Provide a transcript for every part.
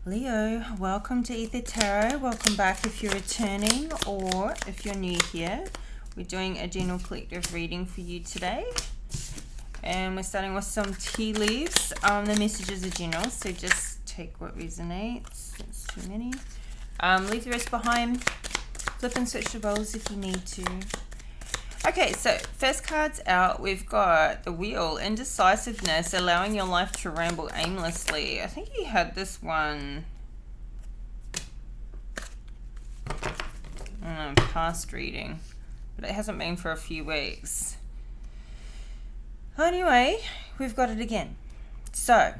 Leo, welcome to Aether Tarot. Welcome back if you're returning or if you're new here. We're doing a general collective reading for you today. And we're starting with some tea leaves. The messages are general, so just take what resonates. It's too many. Leave the rest behind. Flip and switch the roles if you need to. Okay, so first card's out. We've got the Wheel, indecisiveness, allowing your life to ramble aimlessly. I think you had this one past reading, but it hasn't been for a few weeks. Anyway, we've got it again. So,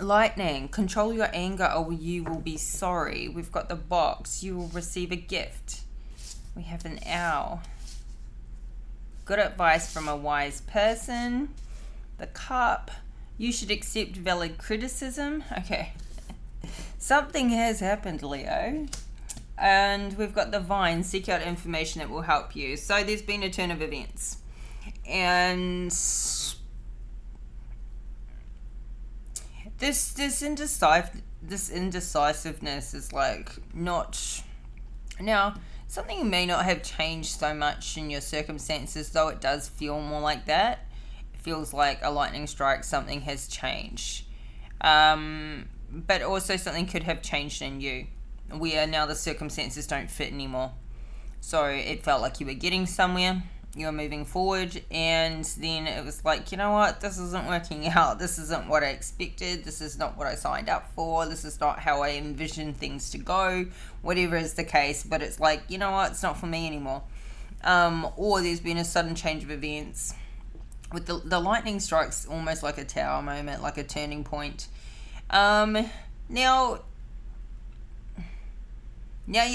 lightning, control your anger or you will be sorry. We've got the box, you will receive a gift. We have an owl. Good advice from a wise person. The cup. You should accept valid criticism. Okay. Something has happened, Leo. And we've got the vine. Seek out information that will help you. So there's been a turn of events. And this indecisiveness is like not... Now, something may not have changed so much in your circumstances, though it does feel more like that. It feels like a lightning strike, something has changed. But also something could have changed in you, where now the circumstances don't fit anymore. So it felt like you were getting somewhere, you were moving forward, and then it was like, you know what, this isn't working out. This isn't what I expected. This is not what I signed up for. This is not how I envisioned things to go, whatever is the case. But it's like, you know what, it's not for me anymore. Or there's been a sudden change of events. With the lightning strikes almost like a tower moment, like a turning point. Now you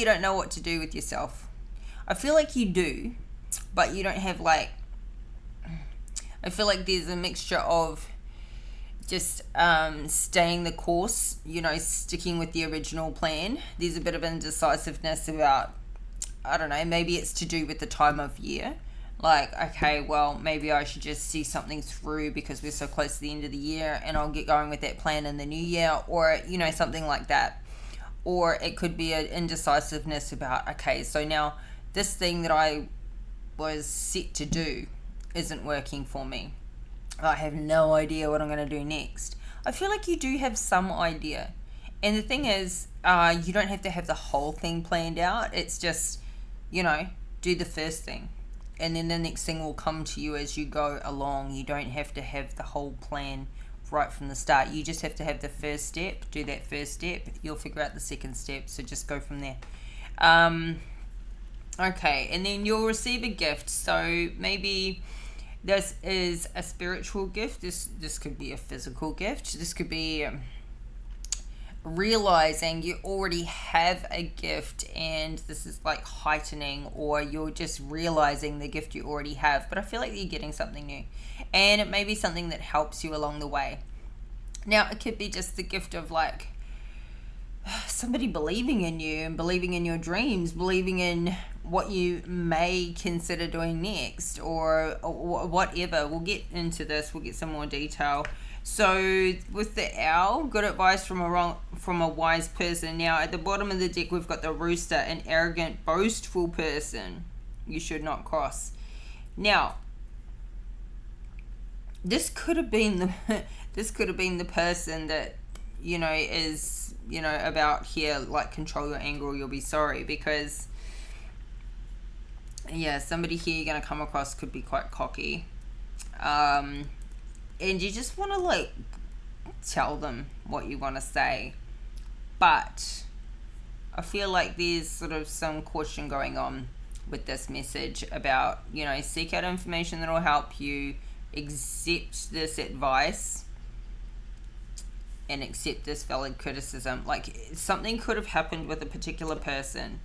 don't know what to do with yourself. I feel like you do, but you don't have I feel like there's a mixture of just staying the course, sticking with the original plan. There's a bit of indecisiveness about, I don't know, maybe it's to do with the time of year. Like, okay, well, maybe I should just see something through because we're so close to the end of the year and I'll get going with that plan in the new year, or, something like that. Or it could be an indecisiveness about, okay, so now this thing that I was set to do isn't working for me. I have no idea what I'm going to do next. I feel like you do have some idea. And the thing is, you don't have to have the whole thing planned out. It's just, do the first thing. And then the next thing will come to you as you go along. You don't have to have the whole plan right from the start. You just have to have the first step. Do that first step. You'll figure out the second step. So just go from there. Okay, and then you'll receive a gift. So maybe this is a spiritual gift. This could be a physical gift. This could be realizing you already have a gift and this is like heightening, or you're just realizing the gift you already have. But I feel like you're getting something new, and it may be something that helps you along the way. Now, it could be just the gift of like somebody believing in you and believing in your dreams, believing in what you may consider doing next, or whatever. We'll get into this. We'll get some more detail. So with the owl, good advice from a wise person. Now at the bottom of the deck, we've got the rooster, an arrogant, boastful person you should not cross. Now, this could have been the person that is about here, like control your anger or you'll be sorry, because somebody here you're going to come across could be quite cocky, and you just want to tell them what you want to say, but I feel like there's sort of some caution going on with this message about, seek out information that will help you, accept this advice and accept this valid criticism. Like, something could have happened with a particular person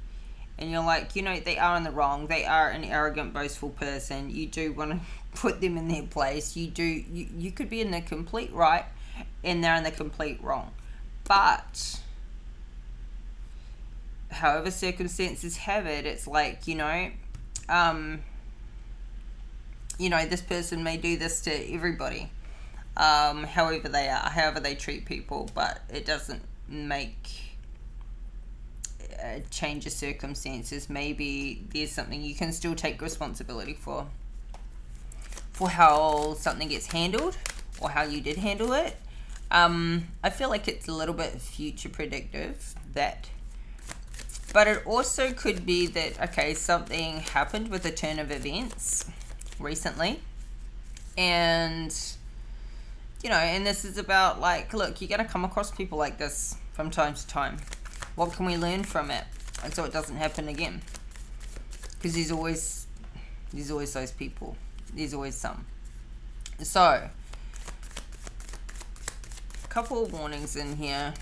and you're like, they are in the wrong. They are an arrogant, boastful person. You do want to put them in their place. You could be in the complete right and they're in the complete wrong. But however circumstances have it, it's like, this person may do this to everybody. However they are, however they treat people, but it doesn't make change your circumstances. Maybe there's something you can still take responsibility for how something gets handled or how you did handle it. I feel like it's a little bit future predictive, but it also could be that, okay, something happened with a turn of events recently, and and this is about, like, look, you're going to come across people like this from time to time. What can we learn from it, and so it doesn't happen again? Because there's always those people. There's always some. So, a couple of warnings in here.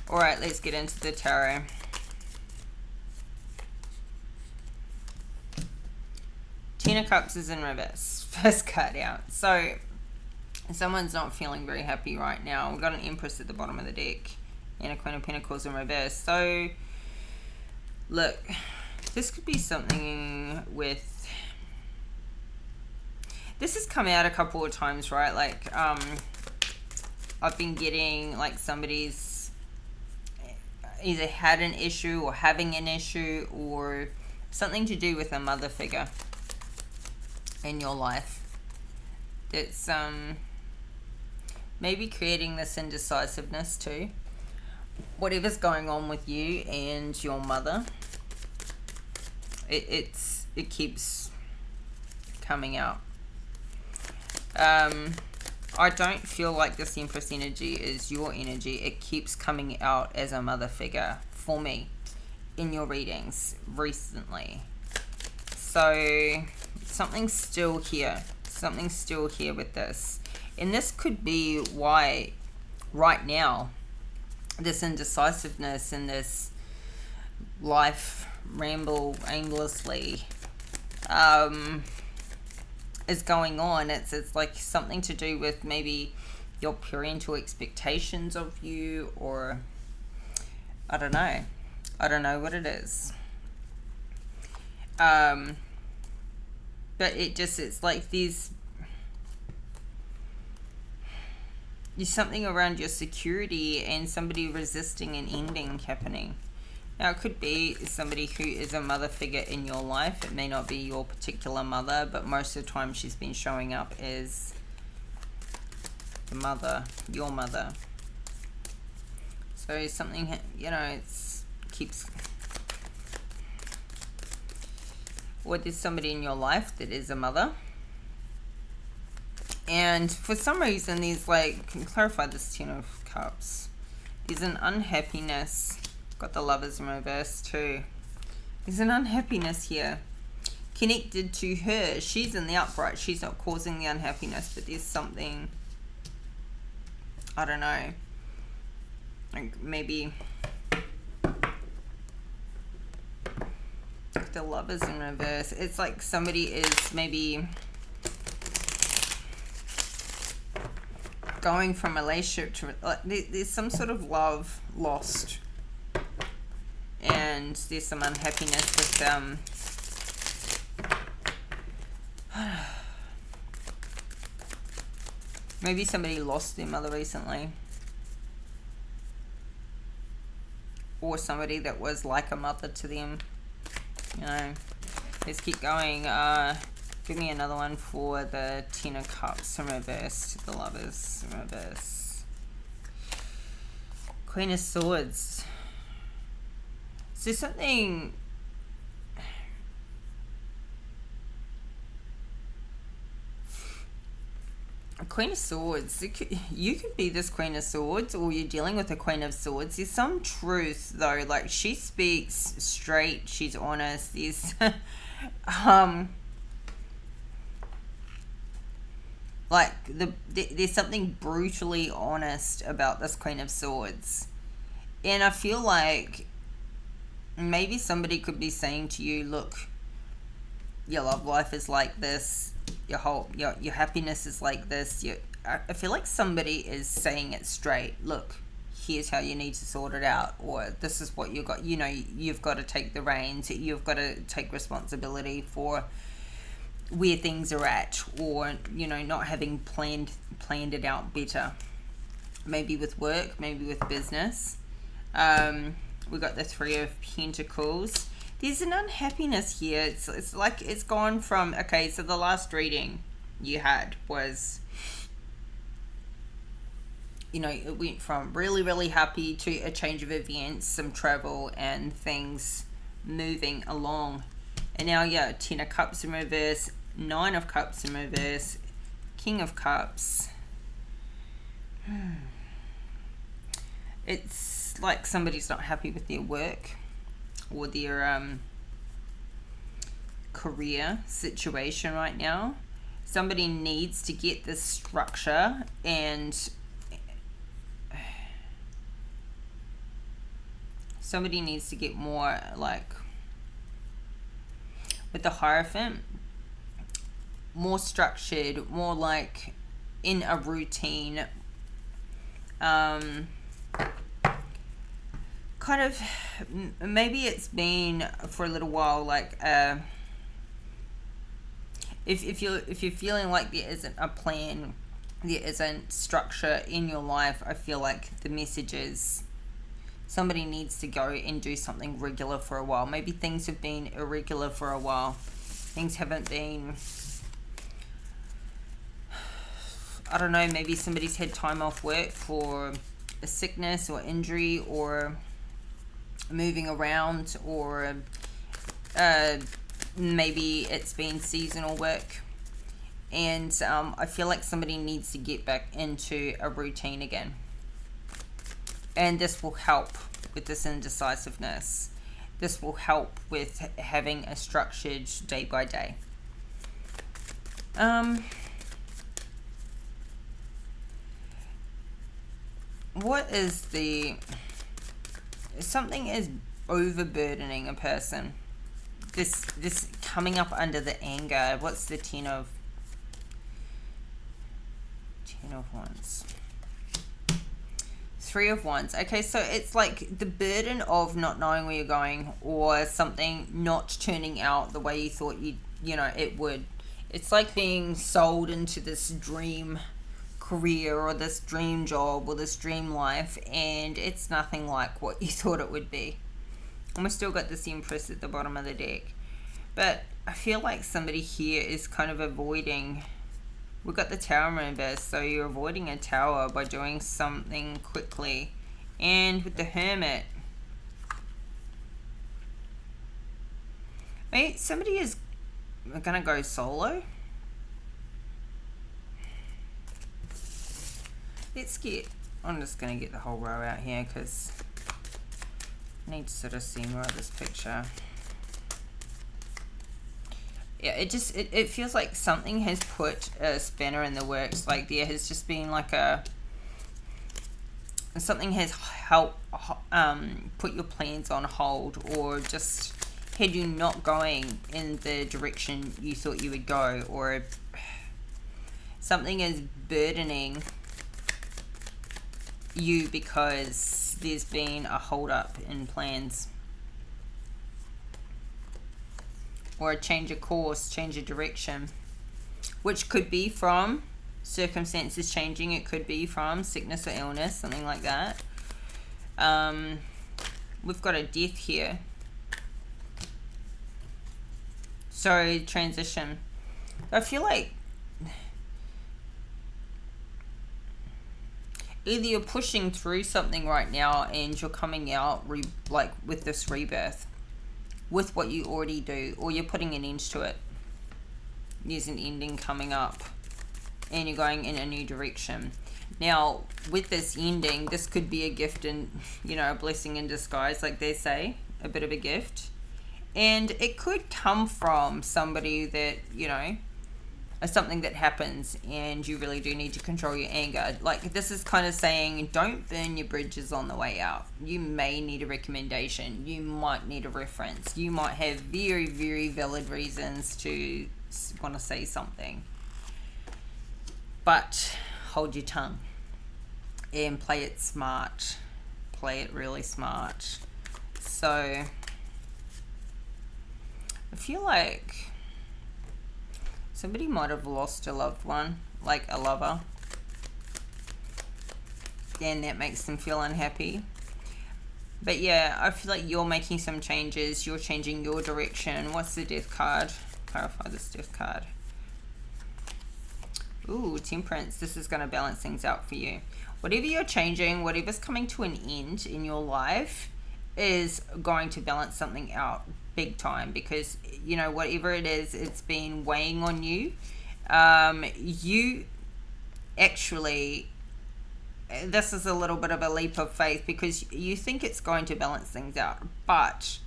All right, let's get into the tarot. Ten of Cups is in reverse. First card out. So, someone's not feeling very happy right now. We've got an Empress at the bottom of the deck and a Queen of Pentacles in reverse. So, look, this could be something with... This has come out a couple of times, right? Like, I've been getting, like, somebody's either had an issue or having an issue, or something to do with a mother figure in your life. It's maybe creating this indecisiveness too. Whatever's going on with you and your mother, it keeps coming out. I don't feel like this Empress energy is your energy. It keeps coming out as a mother figure for me in your readings recently. So something's still here. Something's still here with this. And this could be why right now this indecisiveness and this life ramble aimlessly is going on. It's like something to do with maybe your parental expectations of you, or I don't know what it is. But it's like there's something around your security and somebody resisting an ending happening. Now, it could be somebody who is a mother figure in your life. It may not be your particular mother, but most of the time she's been showing up as the mother, your mother. So something, keeps... Or there's somebody in your life that is a mother. And for some reason, there's, like, can clarify this Ten of Cups. There's an unhappiness. Got the Lovers in reverse too. There's an unhappiness here connected to her. She's in the upright. She's not causing the unhappiness, but there's something, I don't know, like maybe the Lovers in reverse. It's like somebody is maybe going from a relationship to, like, there's some sort of love lost. And there's some unhappiness with maybe somebody lost their mother recently, or somebody that was like a mother to them. Let's keep going. Give me another one for the Ten of Cups in reverse, to the Lovers in reverse. Queen of Swords. So something, a Queen of Swords, you could be this Queen of Swords, or you're dealing with a Queen of Swords. There's some truth though, like she speaks straight, she's honest. There's like there's something brutally honest about this Queen of Swords. And I feel like maybe somebody could be saying to you, look, your love life is like this, your happiness is like this. I feel like somebody is saying it straight. Look, here's how you need to sort it out, or this is what you got. You've got to take the reins. You've got to take responsibility for where things are at, or not having planned it out better. maybe with work, maybe with business. We got the Three of Pentacles. There's an unhappiness here. It's like it's gone from, okay, so the last reading you had was, you know, it went from really, really happy to a change of events, some travel, and things moving along. And now, yeah, 10 of Cups in reverse, 9 of Cups in reverse, King of Cups. It's like somebody's not happy with their work or their career situation right now. Somebody needs to get this structure, and somebody needs to get more, like, with the Hierophant, more structured, more like in a routine. Kind of, maybe it's been for a little while, like, if you're feeling like there isn't a plan, there isn't structure in your life, I feel like the message is somebody needs to go and do something regular for a while. Maybe things have been irregular for a while. Things haven't been, I don't know, maybe somebody's had time off work for a sickness or injury, or moving around, or maybe it's been seasonal work. And I feel like somebody needs to get back into a routine again. And this will help with this indecisiveness. This will help with having a structured day by day. What is the... Something is overburdening a person. This coming up under the anger. What's the 10 of Wands? 3 of Wands. Okay, so it's like the burden of not knowing where you're going, or something not turning out the way you thought it would. It's like being sold into this dream career, or this dream job, or this dream life, and it's nothing like what you thought it would be. And we still got this Empress at the bottom of the deck. But I feel like somebody here is kind of avoiding... We've got the Tower in reverse, so you're avoiding a tower by doing something quickly. And with the Hermit, maybe somebody is going to go solo. Let's get... I'm just going to get the whole row out here, because I need to sort of see more of this picture. Yeah, it feels like something has put a spanner in the works. Like there has just been like something has helped put your plans on hold, or just had you not going in the direction you thought you would go, or something is burdening you because there's been a hold up in plans. Or a change of course, change of direction, which could be from circumstances changing. It could be from sickness or illness, something like that. We've got a death here. So transition. I feel like either you're pushing through something right now and you're coming out like with this rebirth with what you already do, or you're putting an end to it. There's an ending coming up and you're going in a new direction. Now with this ending, this could be a gift and a blessing in disguise, like they say, a bit of a gift. And it could come from somebody that something that happens and you really do need to control your anger. Like this is kind of saying, don't burn your bridges on the way out. You may need a recommendation, you might need a reference, you might have very, very valid reasons to want to say something, but hold your tongue and play it smart, play it really smart. So I feel like somebody might have lost a loved one, like a lover. and that makes them feel unhappy. But yeah, I feel like you're making some changes. You're changing your direction. What's the Death card? Clarify this Death card. Ooh, Temperance. This is going to balance things out for you. Whatever you're changing, whatever's coming to an end in your life is going to balance something out big time, because, you know, whatever it is, it's been weighing on you. You actually, this is a little bit of a leap of faith, because you think it's going to balance things out, but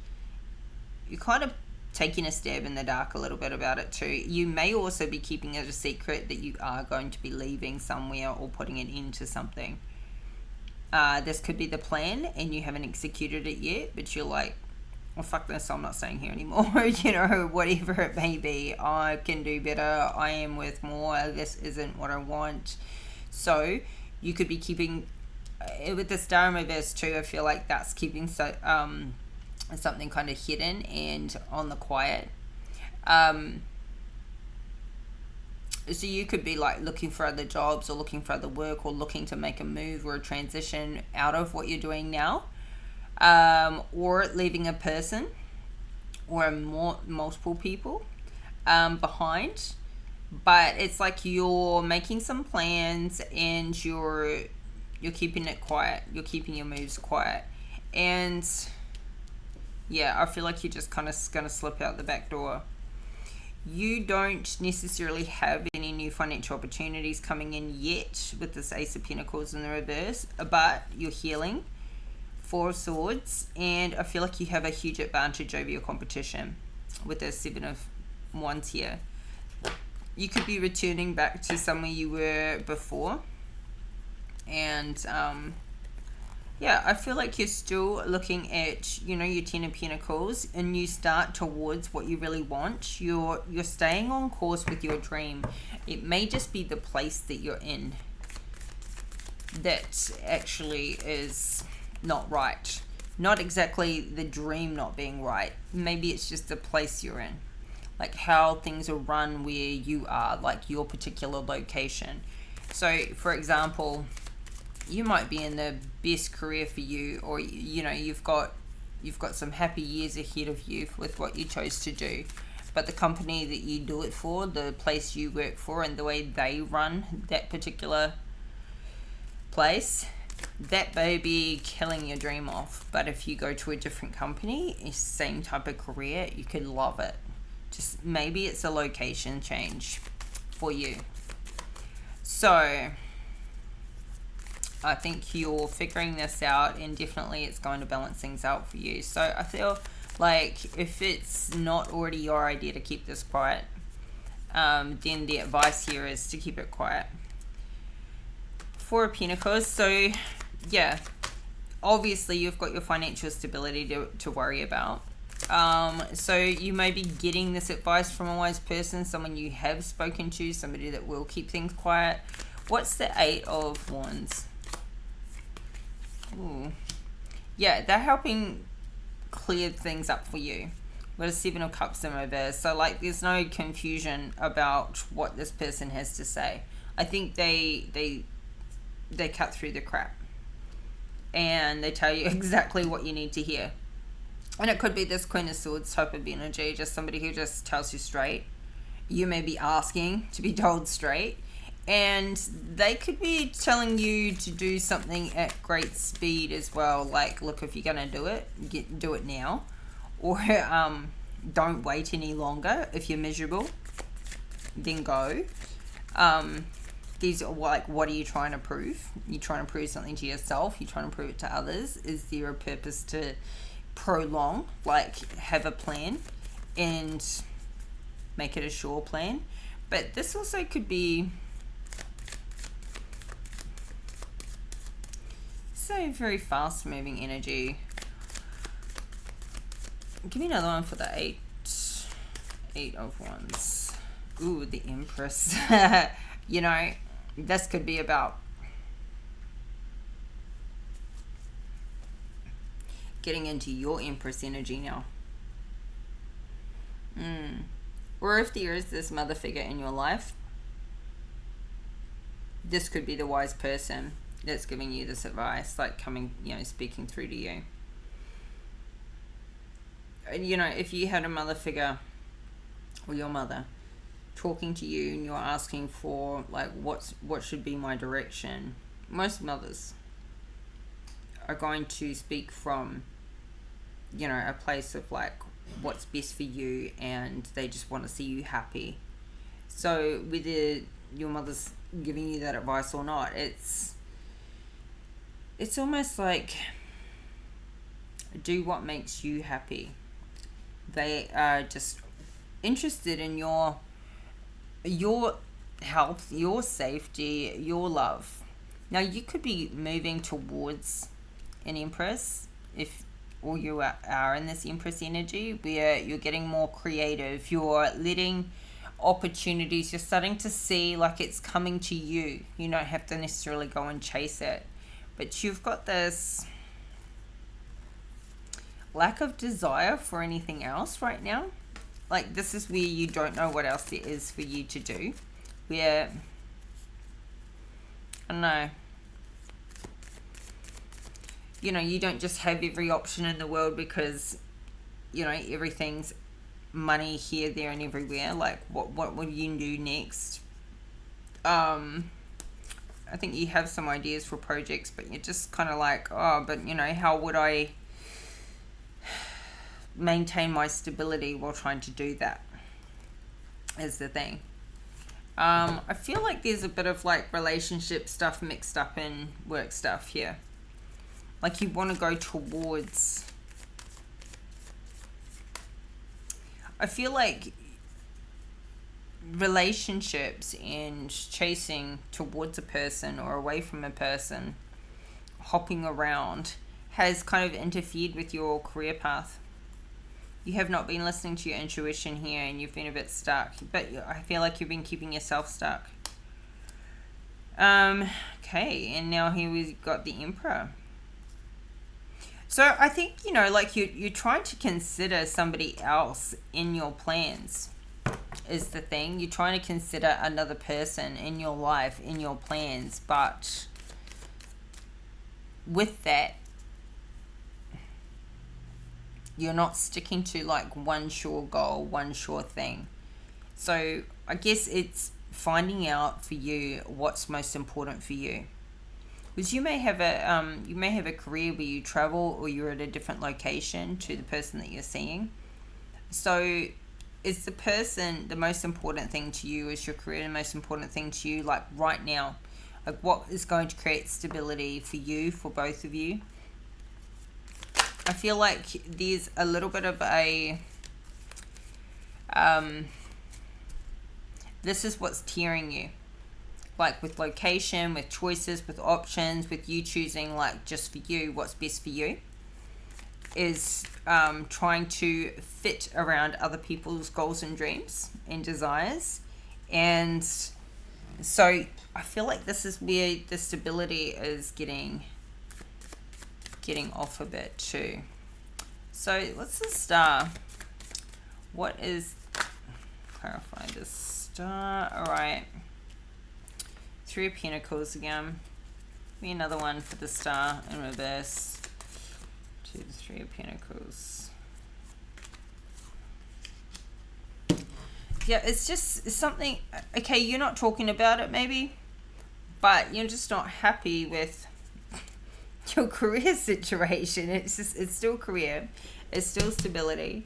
you're kind of taking a stab in the dark a little bit about it too. You may also be keeping it a secret that you are going to be leaving somewhere or putting an end to something. This could be the plan and you haven't executed it yet, but you're like, well, fuck this, I'm not staying here anymore. You know, whatever it may be, I can do better, I am worth more, this isn't what I want. So you could be keeping, with the Star in reverse too, I feel like that's keeping something kind of hidden and on the quiet. So you could be like looking for other jobs or looking for other work or looking to make a move or a transition out of what you're doing now, or leaving a person or multiple people behind. But it's like you're making some plans and you're keeping it quiet. You're keeping your moves quiet. And yeah, I feel like you're just kind of going to slip out the back door. You don't necessarily have any new financial opportunities coming in yet with this Ace of Pentacles in the reverse, but you're healing. Four of Swords, and I feel like you have a huge advantage over your competition with the Seven of Wands here. You could be returning back to somewhere you were before, and yeah, I feel like you're still looking at, you know, your Ten of Pentacles, a new start towards what you really want. You're staying on course with your dream. It may just be the place that you're in that actually is not right. Not exactly the dream not being right. Maybe it's just the place you're in. Like how things are run where you are, like your particular location. So, for example, you might be in the best career for you, or you know, you've got some happy years ahead of you with what you chose to do, but the company that you do it for, the place you work for, and the way they run that particular place, that may be killing your dream off. But if you go to a different company, same type of career, you could love it. Just maybe it's a location change for you. So I think you're figuring this out, and definitely it's going to balance things out for you. So I feel like if it's not already your idea to keep this quiet, then the advice here is to keep it quiet. Four of Pentacles. So yeah, obviously you've got your financial stability to worry about. So you may be getting this advice from a wise person, someone you have spoken to, somebody that will keep things quiet. What's the Eight of Wands? Ooh. Yeah, they're helping clear things up for you. We've got a Seven of Cups in reverse. So like there's no confusion about what this person has to say. I think they cut through the crap and they tell you exactly what you need to hear. And it could be this Queen of Swords type of energy, just somebody who just tells you straight. You may be asking to be told straight. And they could be telling you to do something at great speed as well. Like, look, if you're going to do it, do it now. Or don't wait any longer. If you're miserable, then go. These are like, what are you trying to prove? You're trying to prove something to yourself. You're trying to prove it to others. Is there a purpose to prolong? Like, have a plan and make it a sure plan. But this also could be so very fast moving energy. Give me another one for the Eight of Wands. Ooh, the Empress. You know, this could be about getting into your Empress energy now. Or if there is this mother figure in your life, this could be the wise person. that's giving you this advice, like coming, speaking through to you. And, if you had a mother figure or your mother talking to you and you're asking for, like, what should be my direction, most mothers are going to speak from, a place of, like, what's best for you, and they just want to see you happy. So whether your mother's giving you that advice or not, it's almost like, do what makes you happy. They are just interested in your health, your safety, your love. Now, you could be moving towards an Empress, or you are in this Empress energy, where you're getting more creative, you're letting opportunities, you're starting to see like it's coming to you. You don't have to necessarily go and chase it, but you've got this lack of desire for anything else right now. Like, this is where you don't know what else there is for you to do, where, I don't know, you don't just have every option in the world, because everything's money here, there, and everywhere. Like, what will you do next? I think you have some ideas for projects, but you're just kind of like, but how would I maintain my stability while trying to do that, is the thing. I feel like there's a bit of, like, relationship stuff mixed up in work stuff here. Like, you want to go towards, I feel like relationships and chasing towards a person or away from a person, hopping around, has kind of interfered with your career path. You have not been listening to your intuition here, and you've been a bit stuck. But I feel like you've been keeping yourself stuck. Okay, and now here we've got the Emperor. So I think, like, you're trying to consider somebody else in your plans, is the thing. You're trying to consider another person in your life, in your plans. But with that, you're not sticking to, like, one sure goal, one sure thing. So I guess it's finding out for you what's most important for you. Because you may have a career where you travel, or you're at a different location to the person that you're seeing. So is the person the most important thing to you? Is your career the most important thing to you, like, right now? Like, what is going to create stability for you, for both of you? I feel like there's a little bit of a this is what's tearing you, like, with location, with choices, with options, with you choosing, like, just for you what's best for you, is trying to fit around other people's goals and dreams and desires. And so I feel like this is where the stability is getting off a bit too. So what's the star? What is, clarify this star. All right, Three of Pentacles again. Give me another one for the star in reverse. To the Three of Pentacles. Yeah, it's just something. Okay, you're not talking about it maybe, but you're just not happy with your career situation. It's still career, it's still stability.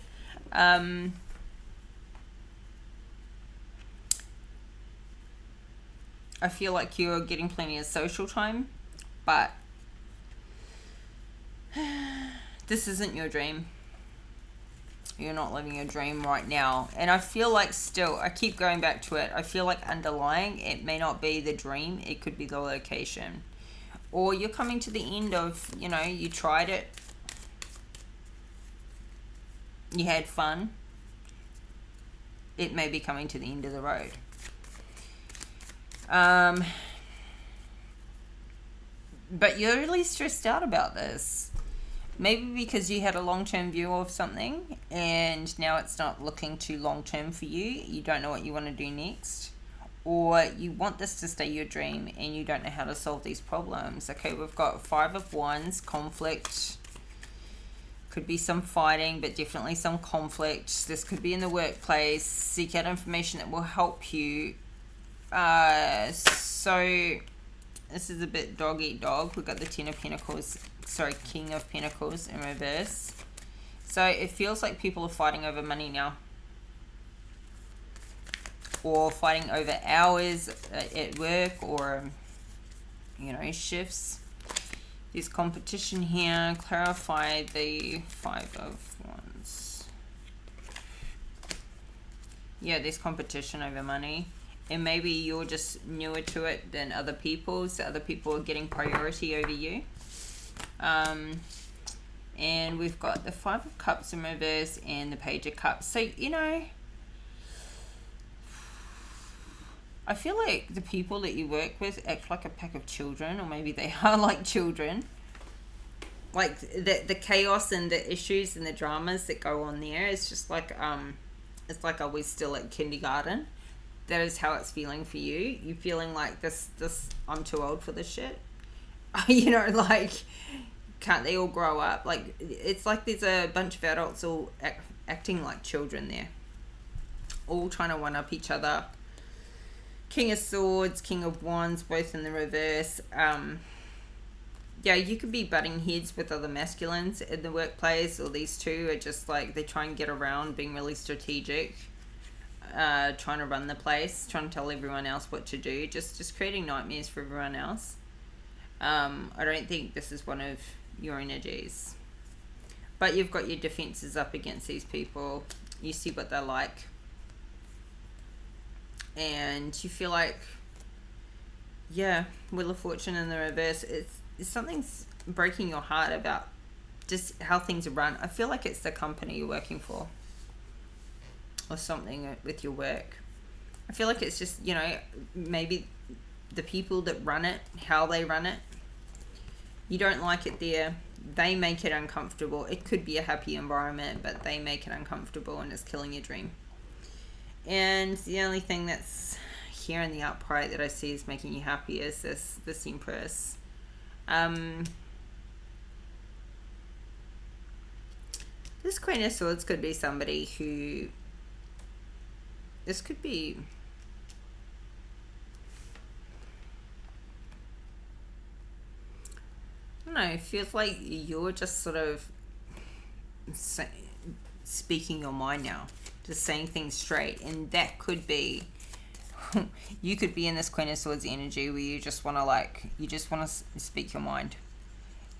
I feel like you're getting plenty of social time, but this isn't your dream. You're not living your dream right now. And I feel like still, I keep going back to it, I feel like underlying, it may not be the dream, it could be the location. Or you're coming to the end of, you tried it, you had fun, it may be coming to the end of the road. But you're really stressed out about this. Maybe because you had a long-term view of something, and now it's not looking too long-term for you. You don't know what you want to do next. or you want this to stay your dream and you don't know how to solve these problems. Okay, we've got 5 of Wands, conflict. Could be some fighting, but definitely some conflict. This could be in the workplace. Seek out information that will help you. So this is a bit dog eat dog. We've got the King of Pentacles in reverse. So it feels like people are fighting over money now, or fighting over hours at work, or shifts. There's competition here. Clarify the 5 of Wands. Yeah, there's competition over money. And maybe you're just newer to it than other people. So other people are getting priority over you. And we've got the 5 of Cups in reverse and the Page of Cups. So, I feel like the people that you work with act like a pack of children, or maybe they are like children. Like the chaos and the issues and the dramas that go on there is just like it's like, are we still at kindergarten? That is how it's feeling for you. You feeling like this I'm too old for this shit. Like, can't they all grow up? Like, it's like there's a bunch of adults all acting like children there, all trying to one up each other. King of Swords, King of Wands, both in the reverse. Yeah, you could be butting heads with other masculines in the workplace, or these two are just like, they try and get around being really strategic, trying to run the place, trying to tell everyone else what to do, just creating nightmares for everyone else. I don't think this is one of your energies, but you've got your defenses up against these people. You see what they're like, and you feel like, yeah, Wheel of Fortune in the reverse, it's something's breaking your heart about just how things are run. I feel like it's the company you're working for, or something with your work. I feel like it's just, maybe the people that run it, how they run it, you don't like it there. They make it uncomfortable. It could be a happy environment, but they make it uncomfortable and it's killing your dream. And the only thing that's here in the upright that I see is making you happy is this Empress. This Queen of Swords could be somebody who, this could be, I don't know, it feels like you're just sort of speaking your mind now, just saying things straight. And that could be, you could be in this Queen of Swords energy where you just want to speak your mind.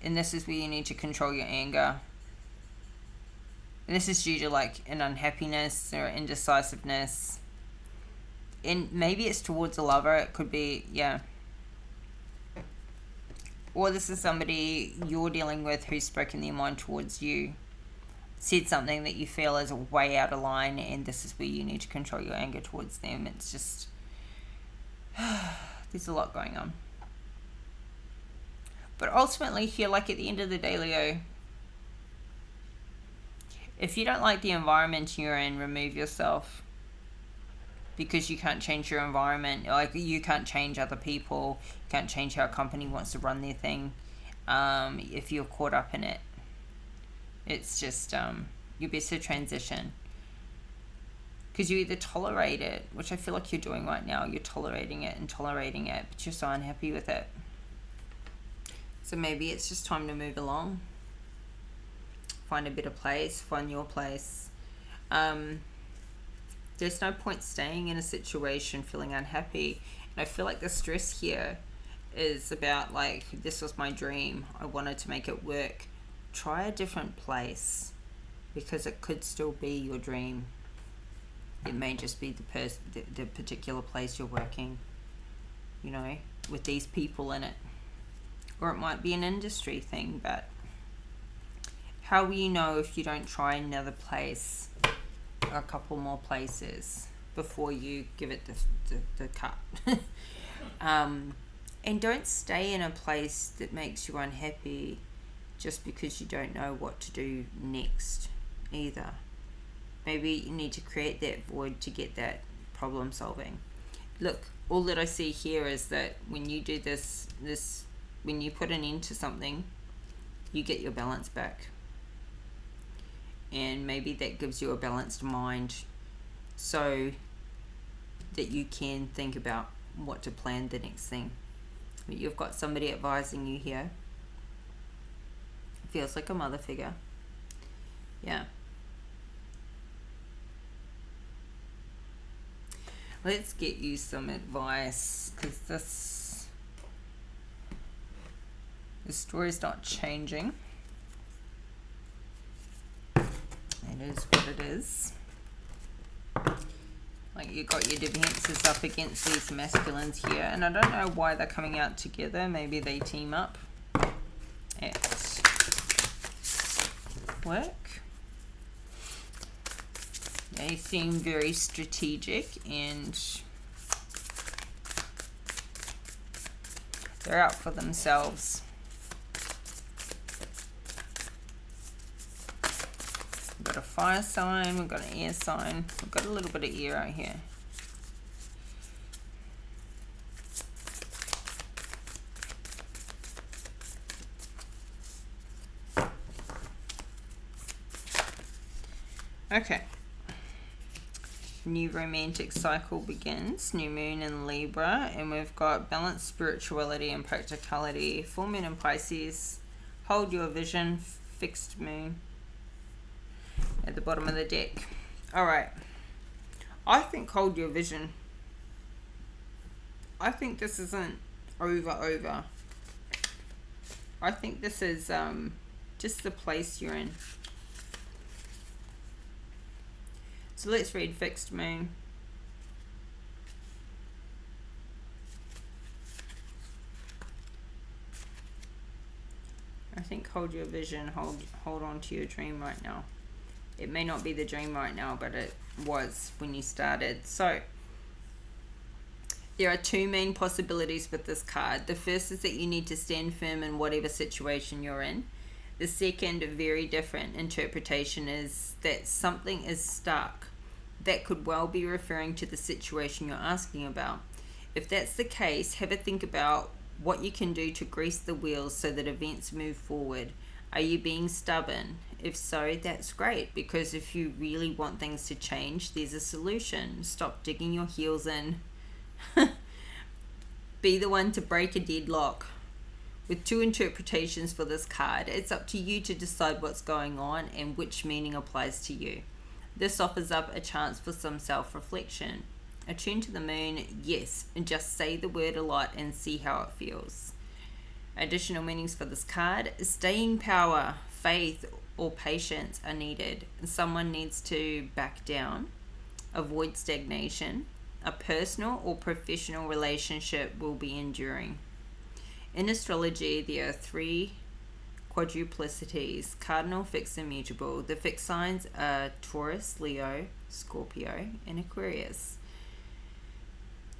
And this is where you need to control your anger. And this is due to like an unhappiness or indecisiveness. And maybe it's towards a lover. It could be, yeah. Or this is somebody you're dealing with who's spoken their mind towards you, said something that you feel is way out of line, and this is where you need to control your anger towards them. It's just, there's a lot going on. But ultimately here, like at the end of the day, Leo, if you don't like the environment you're in, remove yourself. Because you can't change your environment. Like, you can't change other people. You can't change how a company wants to run their thing. If you're caught up in it. It's just, you're best to transition. Because you either tolerate it, which I feel like you're doing right now. You're tolerating it, but you're so unhappy with it. So maybe it's just time to move along. Find a better place. Find your place. There's no point staying in a situation feeling unhappy. And I feel like the stress here is about like, this was my dream. I wanted to make it work. Try a different place, because it could still be your dream. It may just be the particular place you're working, with these people in it. Or it might be an industry thing, but how will you know if you don't try another place, a couple more places, before you give it the cut? And don't stay in a place that makes you unhappy just because you don't know what to do next either. Maybe you need to create that void to get that problem solving. look, all that I see here is that when you do this, when you put an end to something, you get your balance back. And maybe that gives you a balanced mind so that you can think about what to plan the next thing. But you've got somebody advising you here. Feels like a mother figure. Yeah. Let's get you some advice, because the story's not changing. It is what it is. Like, you got your defenses up against these masculines here, and I don't know why they're coming out together. Maybe they team up at work. They seem very strategic, and they're out for themselves. We've got a fire sign, we've got an air sign, we've got a little bit of air out here. Okay. New romantic cycle begins. New moon in Libra, and we've got balanced spirituality and practicality. Full moon in Pisces. Hold your vision. Fixed moon at the bottom of the deck. All right. I think hold your vision. I think this isn't over. I think this is just the place you're in. So let's read fixed moon. I think hold your vision, hold on to your dream right now. It may not be the dream right now, but it was when you started. So there are two main possibilities with this card. The first is that you need to stand firm in whatever situation you're in. The second, very different interpretation, is that something is stuck. That could well be referring to the situation you're asking about. If that's the case, have a think about what you can do to grease the wheels so that events move forward. Are you being stubborn? If so, that's great, because if you really want things to change, there's a solution. Stop digging your heels in. Be the one to break a deadlock. With two interpretations for this card, it's up to you to decide what's going on and which meaning applies to you. This offers up a chance for some self-reflection. Attune to the moon, yes, and just say the word a lot and see how it feels. Additional meanings for this card: staying power, faith, or patience are needed. Someone needs to back down, avoid stagnation. A personal or professional relationship will be enduring. In astrology, there are three quadruplicities: cardinal, fixed, and mutable. The fixed signs are Taurus, Leo, Scorpio, and Aquarius.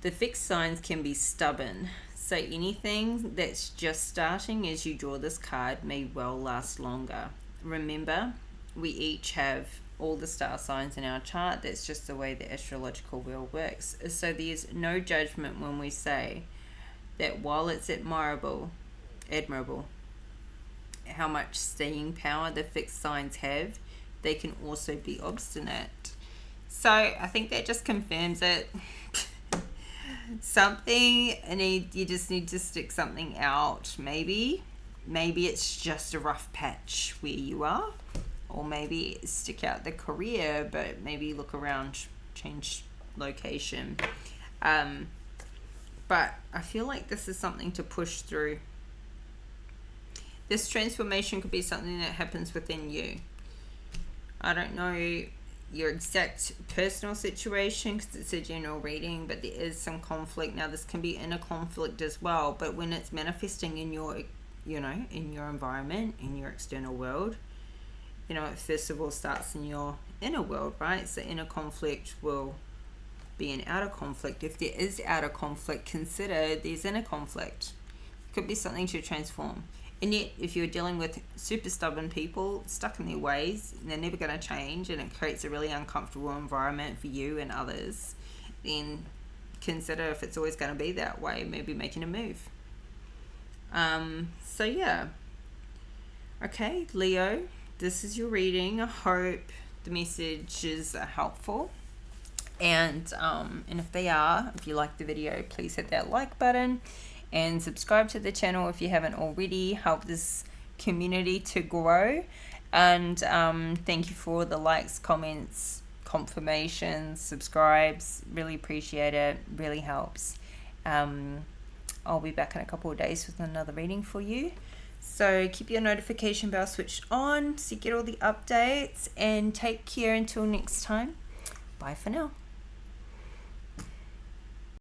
The fixed signs can be stubborn, so anything that's just starting as you draw this card may well last longer. Remember, we each have all the star signs in our chart. That's just the way the astrological wheel works. So there's no judgment when we say that while it's admirable how much staying power the fixed signs have, they can also be obstinate. So I think that just confirms it. You just need to stick something out. Maybe it's just a rough patch where you are, or maybe stick out the career, but maybe look around, change location. But I feel like this is something to push through. This transformation could be something that happens within you. I don't know your exact personal situation because it's a general reading, but there is some conflict. Now, this can be inner conflict as well, but when it's manifesting in your, in your environment, in your external world, it first of all starts in your inner world, right? So inner conflict will be an outer conflict. If there is outer conflict, consider there's inner conflict. It could be something to transform. And yet, if you're dealing with super stubborn people stuck in their ways, and they're never going to change, and it creates a really uncomfortable environment for you and others, then consider if it's always going to be that way, maybe making a move. So yeah. Okay, Leo, this is your reading. I hope the messages are helpful. And if they are, if you like the video, please hit that like button and subscribe to the channel if you haven't already. Help this community to grow. And thank you for the likes, comments, confirmations, subscribes. Really appreciate it. Really helps. I'll be back in a couple of days with another reading for you. So keep your notification bell switched on so you get all the updates, and take care until next time. Bye for now.